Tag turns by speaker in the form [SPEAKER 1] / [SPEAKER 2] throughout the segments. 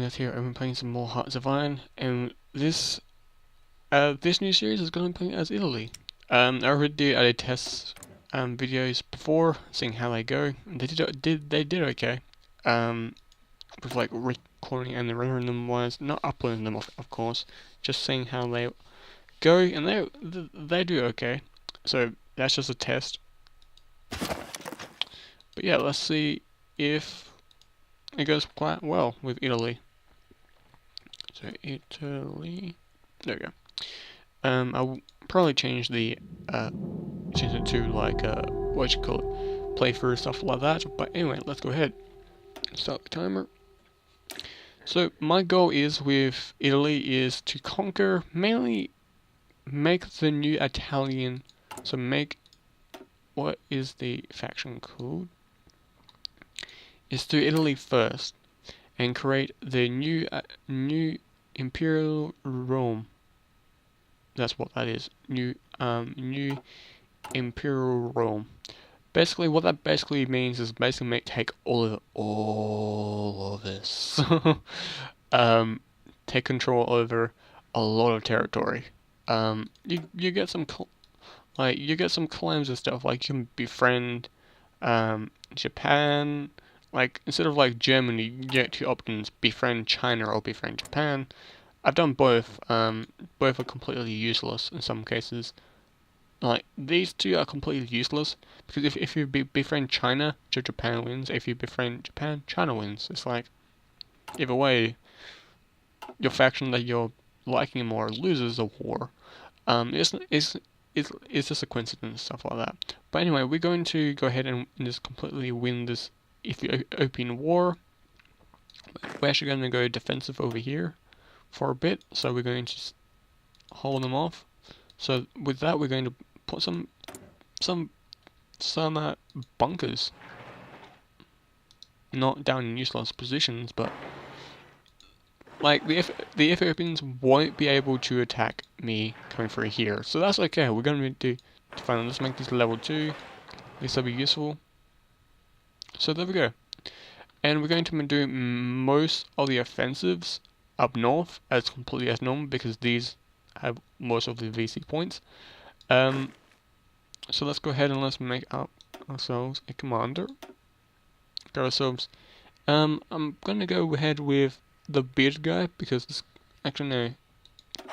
[SPEAKER 1] guys here. I'm playing some more Hearts of Iron, and this new series is going to be playing as Italy. I already did test videos before, seeing how they go. And they did okay. With like recording and rendering them wise, not uploading them of course, just seeing how they go, and they do okay. So that's just a test. But yeah, let's see if it goes quite well with Italy. So Italy, there we go. I'll probably change it to like what you call it, playthrough stuff like that. But anyway, let's go ahead. Start the timer. So my goal is with Italy is to conquer, mainly make the new Italian. So make, what is the faction called? Is to Italy first and create the new Imperial Rome. That's what that is. New Imperial Rome. Basically, what that basically means is basically take all of this. Take control over a lot of territory. You get some claims and stuff, like you can befriend Japan. Like instead of like Germany, you get two options: befriend China or befriend Japan. I've done both. Both are completely useless in some cases. Like these two are completely useless because if you befriend China, Japan wins. If you befriend Japan, China wins. It's like either way, your faction that you're liking more loses the war. It's just a coincidence, stuff like that. But anyway, we're going to go ahead and just completely win this Ethiopian war. We're actually going to go defensive over here for a bit, so we're going to hold them off. So with that, we're going to put some bunkers, not down in useless positions, but like the Ethiopians won't be able to attack me coming through here, so that's okay. We're going to do fine. Let's make this level 2. This will be useful. So there we go. And we're going to do most of the offensives up north as completely as normal because these have most of the VC points. So let's go ahead and let's make up ourselves a commander. Got ourselves. I'm gonna go ahead with the beard guy because this, actually no,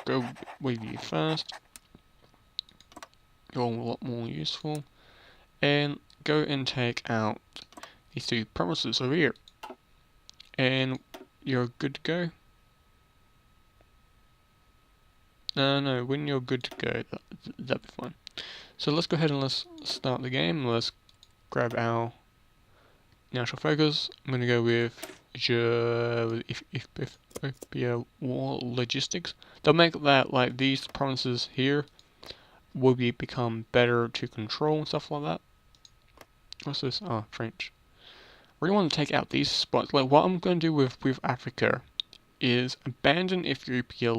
[SPEAKER 1] go with you first. You're a lot more useful, and go and take out these two promises over here, and you're good to go. No, when you're good to go, that'll be fine. So let's go ahead and let's start the game. Let's grab our natural focus. I'm gonna go with war logistics. They'll make that like these provinces here will become better to control and stuff like that. What's this? Oh, French. I really want to take out these spots. Like what I'm gonna do with Africa is abandon Ethiopia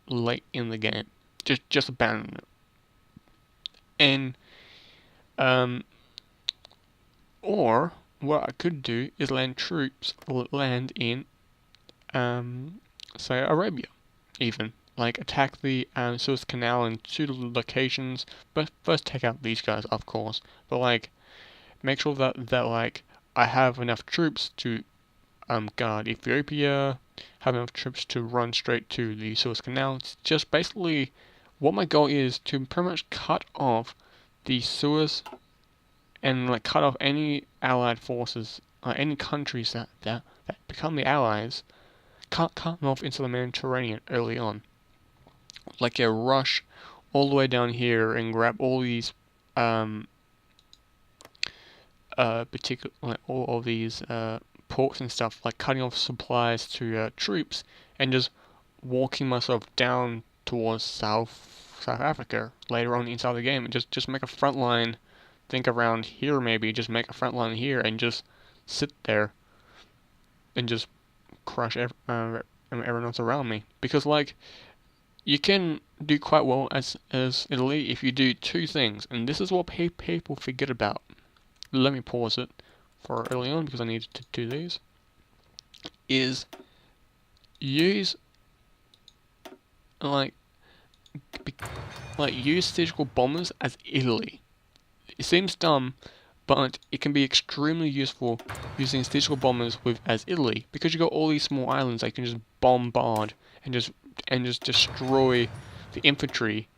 [SPEAKER 1] late in the game. Just abandon it. And or what I could do is land in say Arabia, even like attack the Suez Canal in 2 locations. But first take out these guys, of course. But like make sure that like I have enough troops to guard Ethiopia, have enough troops to run straight to the Suez Canal. It's just basically what my goal is to pretty much cut off the Suez and like cut off any allied forces, any countries that become the allies, cut them off into the Mediterranean early on. Like a rush all the way down here and grab all these like all of these ports and stuff, like cutting off supplies to troops and just walking myself down towards South Africa later on inside the game, and just make a front line. Think around here, maybe just make a front line here and just sit there and just crush everyone else around me. Because like you can do quite well as Italy if you do 2 things, and this is what people forget about. Let me pause it for early on because I need to do these. Is use like use strategical bombers as Italy. It seems dumb, but it can be extremely useful using strategical bombers with as Italy, because you got all these small islands that you can just bombard and just destroy the infantry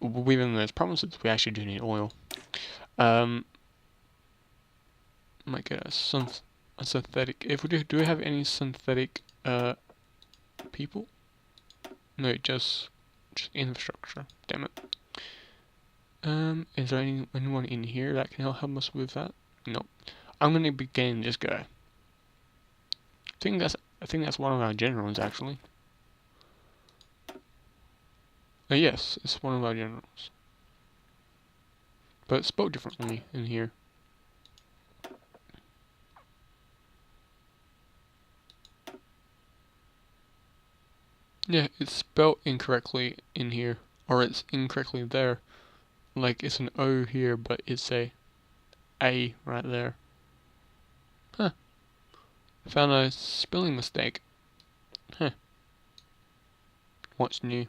[SPEAKER 1] within those provinces. We actually do need oil. Might get a synthetic. If we do we have any synthetic people? No, just infrastructure. Damn it. Is there anyone in here that can help us with that? No. I'm gonna begin this guy. I think that's one of our generals actually. Yes, it's one of our generals. But it's spelled differently in here. Yeah, it's spelled incorrectly in here. Or it's incorrectly there. Like it's an O here, but it's a right there. Huh. Found a spelling mistake. Huh. What's new?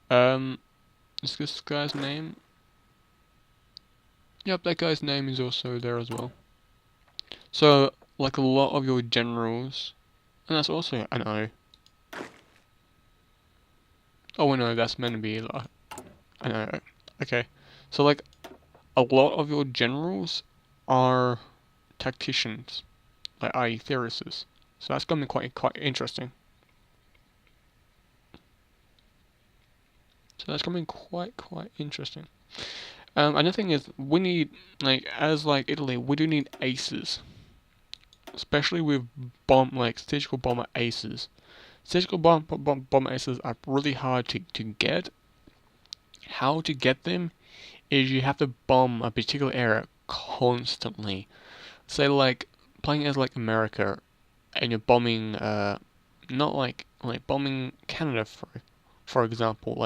[SPEAKER 1] Is this guy's name? Yep, that guy's name is also there as well. So, like a lot of your generals, and that's also an O. Oh no, that's meant to be like an O. Okay, so like a lot of your generals are tacticians, like i.e. theorists. So that's gonna be quite interesting. So that's gonna be quite interesting. Another thing is we need as Italy, we do need aces, especially with strategical bomber aces. Strategical bomber aces are really hard to get. How to get them is you have to bomb a particular area constantly. Say playing as America, and you're bombing not bombing Canada for example.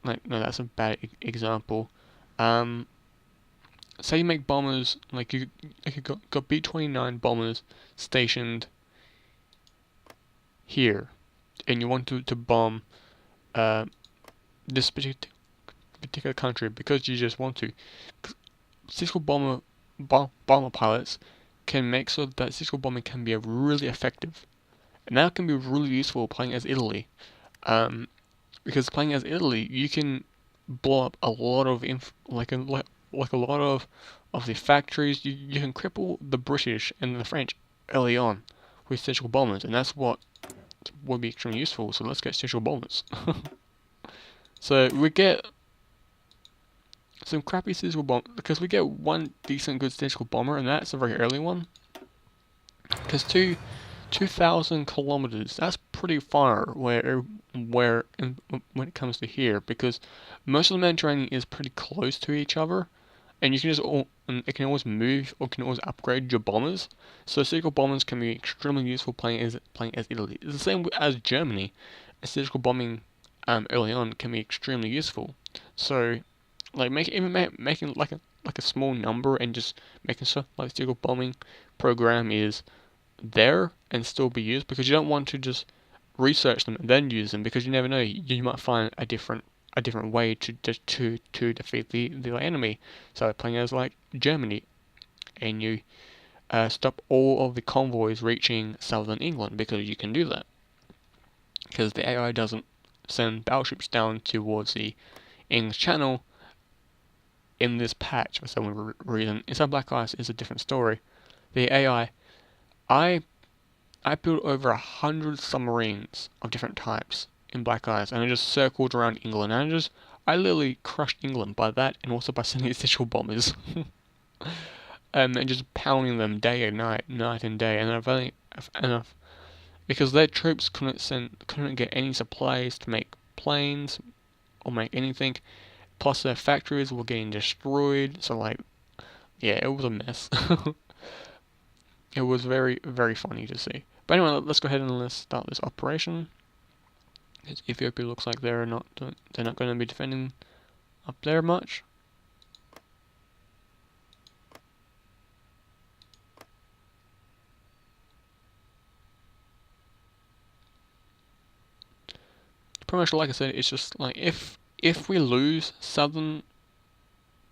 [SPEAKER 1] No, that's a bad example. Say you make bombers you got B-29 bombers stationed here, and you want to bomb this particular country because you just want to. Statistical bomber pilots can make so that statistical bombing can be really effective, and that can be really useful playing as Italy. Because playing as Italy, you can blow up a lot of a lot of the factories. You can cripple the British and the French early on with statistical bombers, and that's what would be extremely useful. So let's get statistical bombers. So we get some crappy statistical bomb because we get one decent good statistical bomber, and that's a very early one. Because 2,000 kilometers, that's pretty far when it comes to here, because most of the Mediterranean is pretty close to each other, and you can it can always move or can always upgrade your bombers. So statistical bombers can be extremely useful playing as Italy. It's the same as Germany. Statistical bombing early on can be extremely useful. So making a small number and just making stuff like statistical bombing program is there and still be used, because you don't want to just research them and then use them, because you never know, you might find a different way to defeat the enemy. So playing as Germany, and you stop all of the convoys reaching southern England, because you can do that, because the AI doesn't send battleships down towards the English Channel in this patch for some reason. Inside Black Ice is a different story. The AI, I built over 100 submarines of different types in Black Ice, and I just circled around England, and I literally crushed England by that, and also by sending essential bombers. And just pounding them day and night and day, and I've only enough because their troops couldn't get any supplies to make planes or make anything. Plus their factories were getting destroyed. So yeah, it was a mess. It was very funny to see. But anyway, let's go ahead and let's start this operation. Ethiopia looks like they're not going to be defending up there much. pretty much like I said, it's just like if we lose southern,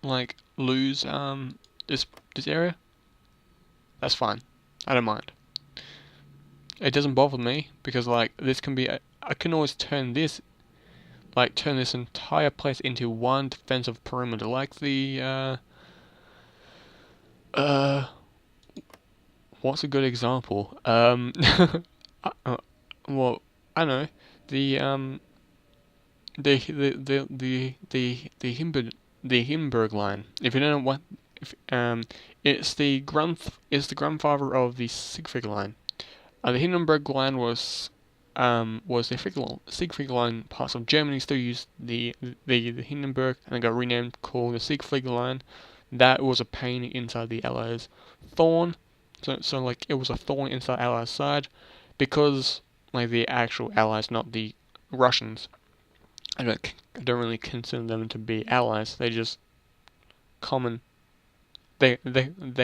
[SPEAKER 1] like lose this area, that's fine. I don't mind. It doesn't bother me because like this can be. I can always turn this entire place into one defensive perimeter, like the uh what's a good example? Well, I know the the Hindenburg line. If you don't know what, if it's the grandfather of the Siegfried line. The Hindenburg line was the Siegfried line. Parts of Germany still use the Hindenburg, and it got renamed called the Siegfried line. That was a pain inside the Allies. Thorn, so like it was a thorn inside Allies' side, because like the actual Allies, not the Russians. I don't really consider them to be allies. They just common. They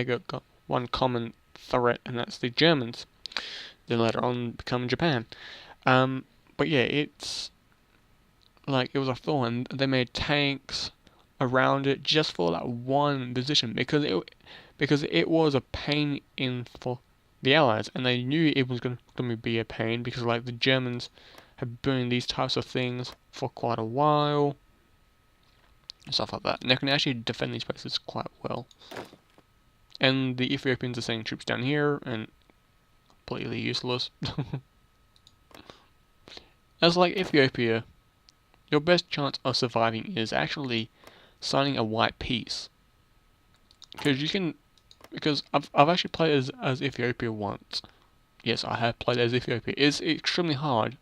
[SPEAKER 1] got one common threat, and that's the Germans. Then later on become Japan. But yeah, it's like it was a thorn. They made tanks around it just for that one position because it was a pain in for the Allies, and they knew it was going to be a pain because like the Germans have been these types of things for quite a while, and stuff like that. And they can actually defend these places quite well. And the Ethiopians are sending troops down here, and completely useless. As like Ethiopia, your best chance of surviving is actually signing a white peace. Because I've actually played as Ethiopia once. Yes, I have played as Ethiopia. It's extremely hard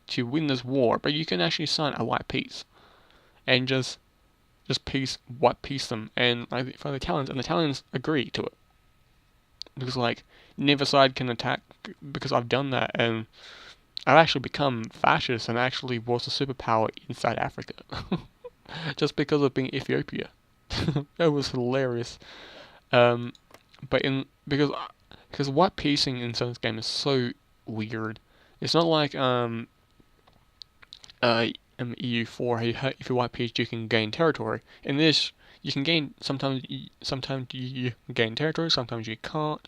[SPEAKER 1] to win this war, but you can actually sign a white peace. And just white peace them, and like for the Italians agree to it. Because like neither side can attack, because I've done that, and I've actually become fascist and actually was a superpower inside Africa. Just because of being Ethiopia. That was hilarious. But because white piecing in this game is so weird. It's not like EU4, if you white piece you can gain territory. In this, you can gain sometimes you gain territory, sometimes you can't.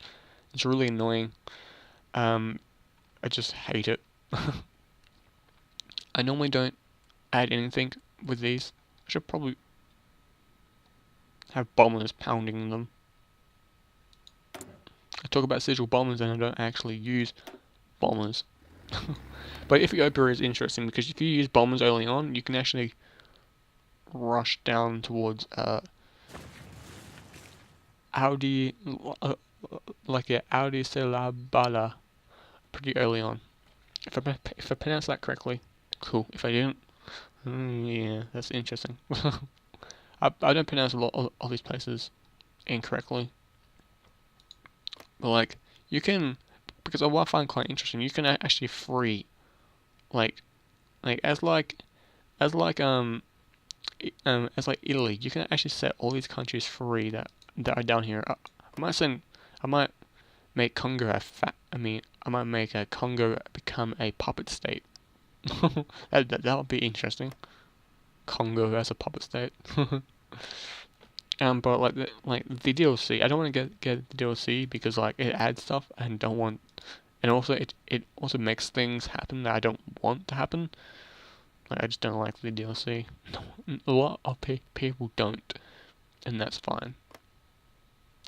[SPEAKER 1] It's really annoying. I just hate it. I normally don't add anything with these. I should probably have bombers pounding them. I talk about sigil bombers and I don't actually use bombers. But Ethiopia is interesting because if you use bombers early on, you can actually rush down towards Audi, Audi Selabala pretty early on. If I pronounce that correctly, cool. If I didn't, yeah, that's interesting. I don't pronounce a lot of these places incorrectly, but like you can, because what I find quite interesting, you can actually free like as Italy, you can actually set all these countries free that are down here. I might make Congo I might make a Congo become a puppet state. That would be interesting. Congo as a puppet state. But the DLC, I don't want to get the DLC because like it adds stuff and don't want, and also it also makes things happen that I don't want to happen. Like I just don't like the DLC. A lot of people don't, and that's fine.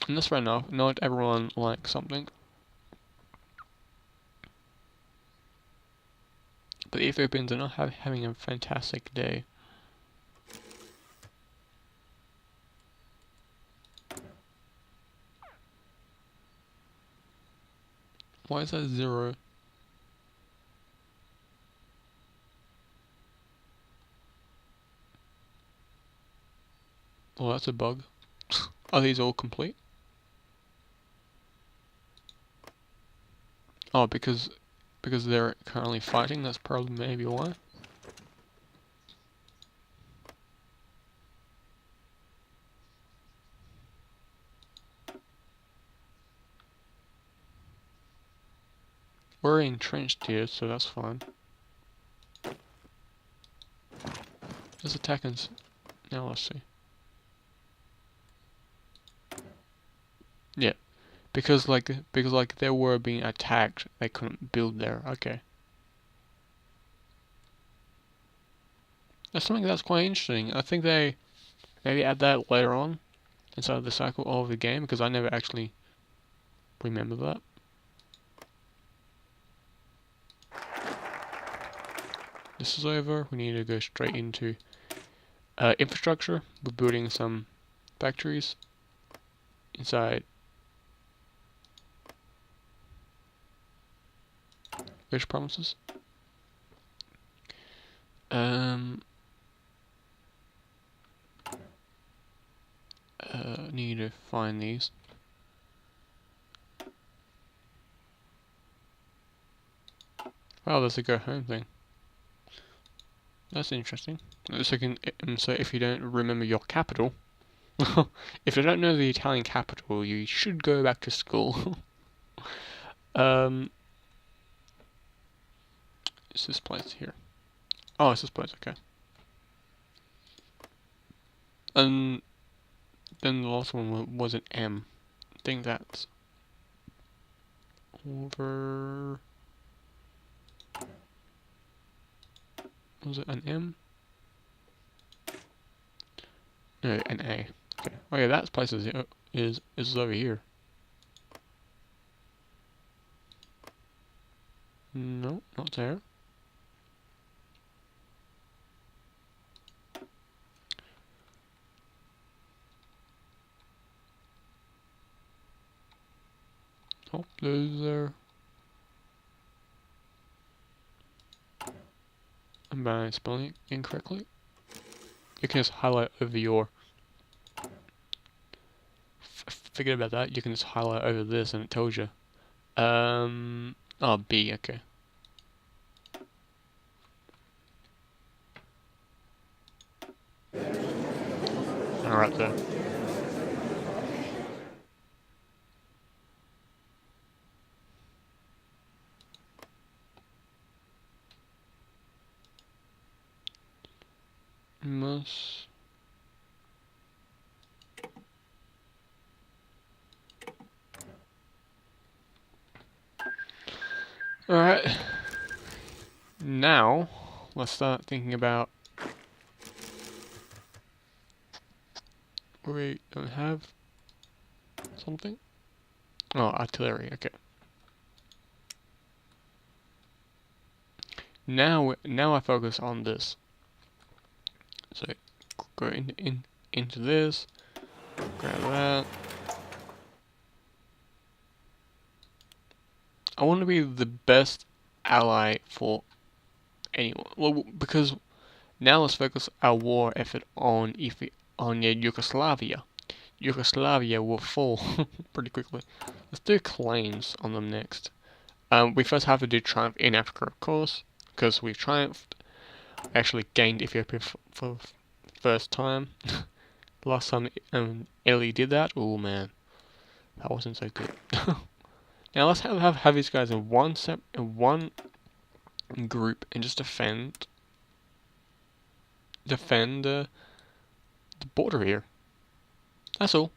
[SPEAKER 1] And that's fair enough. Not everyone likes something. But the Ethiopians are not having a fantastic day. Why is that 0? Oh, that's a bug. Are these all complete? Oh, because they're currently fighting, that's probably maybe why. We're entrenched here, so that's fine. Let's attack and now let's see. Yeah, because like they were being attacked, they couldn't build there. Okay, that's something that's quite interesting. I think they maybe add that later on inside the cycle of the game because I never actually remember that. This is over. We need to go straight into infrastructure. We're building some factories inside which provinces. Need to find these. Wow, there's a go home thing. That's interesting. So, so if you don't remember your capital, if you don't know the Italian capital, you should go back to school. It's this place here. Oh, it's this place, okay. And then the last one was an M. I think that's over. Was it an M? No, an A. Okay. Oh yeah, that place is over here. No, not there. Oh, those are. Am I spelling it incorrectly? You can just highlight over your. Forget about that. You can just highlight over this, and it tells you. Oh, B. Okay. All right then. Must. Alright. Now, let's start thinking about. We don't have something? Oh, artillery, okay. Now I focus on this. So, go into this, grab that. I want to be the best ally for anyone. Well, because now let's focus our war effort on Yugoslavia. Yugoslavia will fall pretty quickly. Let's do claims on them next. We first have to do triumph in Africa, of course, because we've triumphed. Actually gained Ethiopia for the first time. Last time Italy did that, oh man, that wasn't so good. Now let's have these guys in one group and just defend the border here. That's all.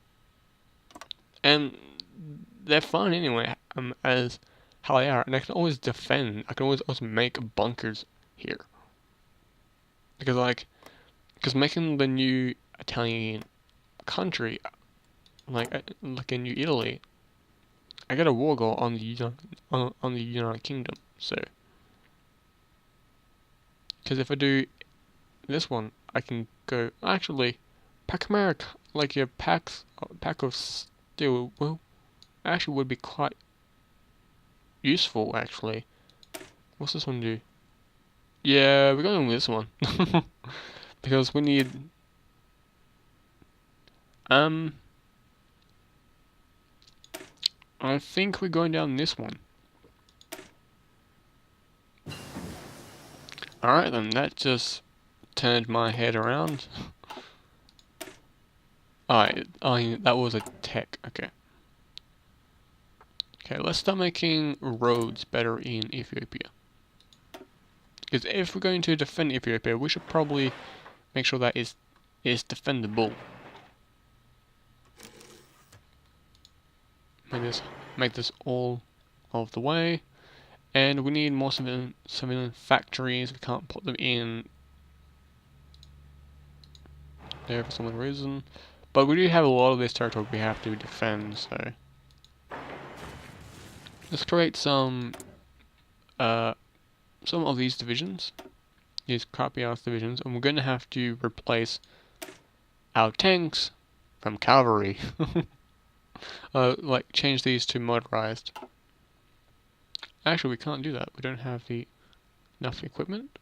[SPEAKER 1] And they're fine anyway, as how they are, and I can always defend. I can always also make bunkers here. Because making the new Italian country, like a new Italy, I got a war goal on the United Kingdom. So, because if I do this one, I can go actually pack America, like your pack of steel. Well, actually would be quite useful actually. What's this one do? Yeah, we're going with this one. Because we need I think we're going down this one. Alright then, that just turned my head around. Alright, that was a tech, okay. Okay, let's start making roads better in Ethiopia. Because if we're going to defend Ethiopia, we should probably make sure that is defendable. Make this all of the way, and we need more civilian factories. We can't put them in there for some reason, but we do have a lot of this territory we have to defend. So let's create some of these divisions, these crappy ass divisions, and we're going to have to replace our tanks from cavalry. Like change these to motorized. Actually, we can't do that. We don't have enough equipment.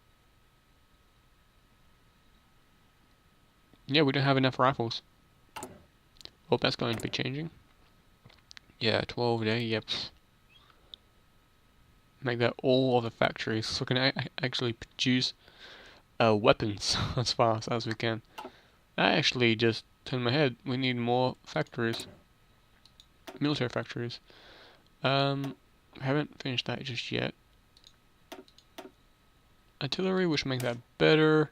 [SPEAKER 1] Yeah, we don't have enough rifles. Well, that's going to be changing. Yeah, 12 a day. Yep. Make that all of the factories so we can actually produce weapons as fast as we can. I actually just turned my head. We need more factories. Military factories. Haven't finished that just yet. Artillery, which make that better.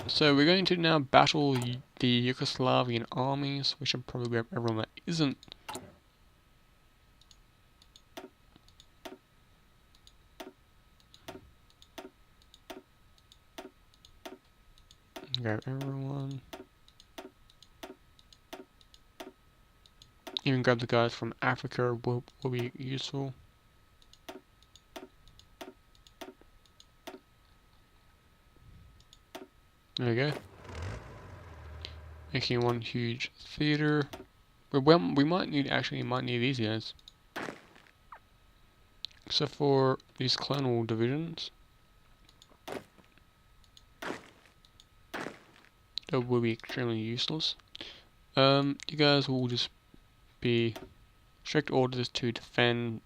[SPEAKER 1] So we're going to now battle the Yugoslavian armies. We should probably grab everyone that isn't. Grab everyone. Even grab the guys from Africa will be useful. There we go. Making one huge theater. We might need these guys. Except for these colonel divisions. That will be extremely useless. You guys will just be strict orders to defend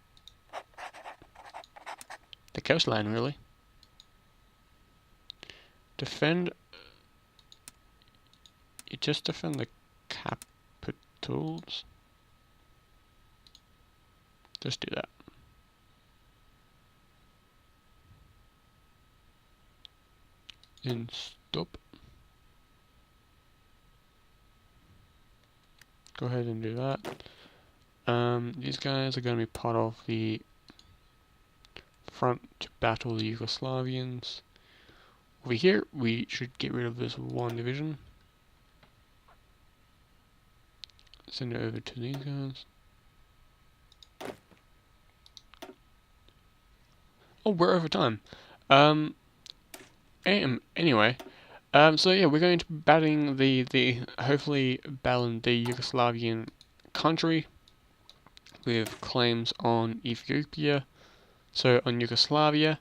[SPEAKER 1] the coastline, really. Just defend the capitals. Just do that. And stop. Go ahead and do that. These guys are going to be part of the front to battle the Yugoslavians. Over here, we should get rid of this one division. Send it over to these guys. Oh, we're over time. Anyway, so yeah, we're going to be battling hopefully battling the Yugoslavian country with claims on Ethiopia. So on Yugoslavia,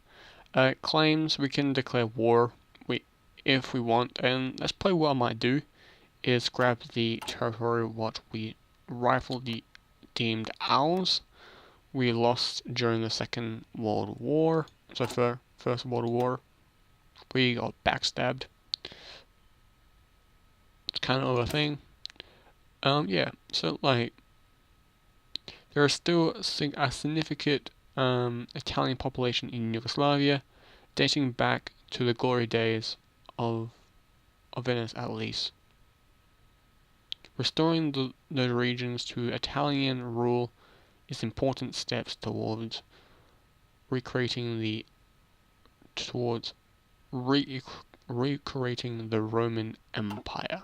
[SPEAKER 1] claims we can declare war if we want, and that's probably what I might do. Is grab the territory what we rightfully deemed ours. We lost during the Second World War, so for First World War, we got backstabbed. It's kind of a thing. Yeah, so like, there is still a significant Italian population in Yugoslavia, dating back to the glory days of Venice at least. Restoring those regions to Italian rule is important steps towards recreating the Roman Empire.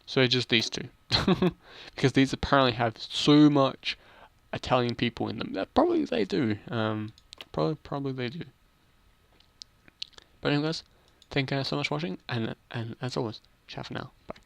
[SPEAKER 1] So just these two, because these apparently have so much Italian people in them. That probably they do. Probably they do. But anyways, thank you guys so much for watching, and as always, ciao for now. Bye.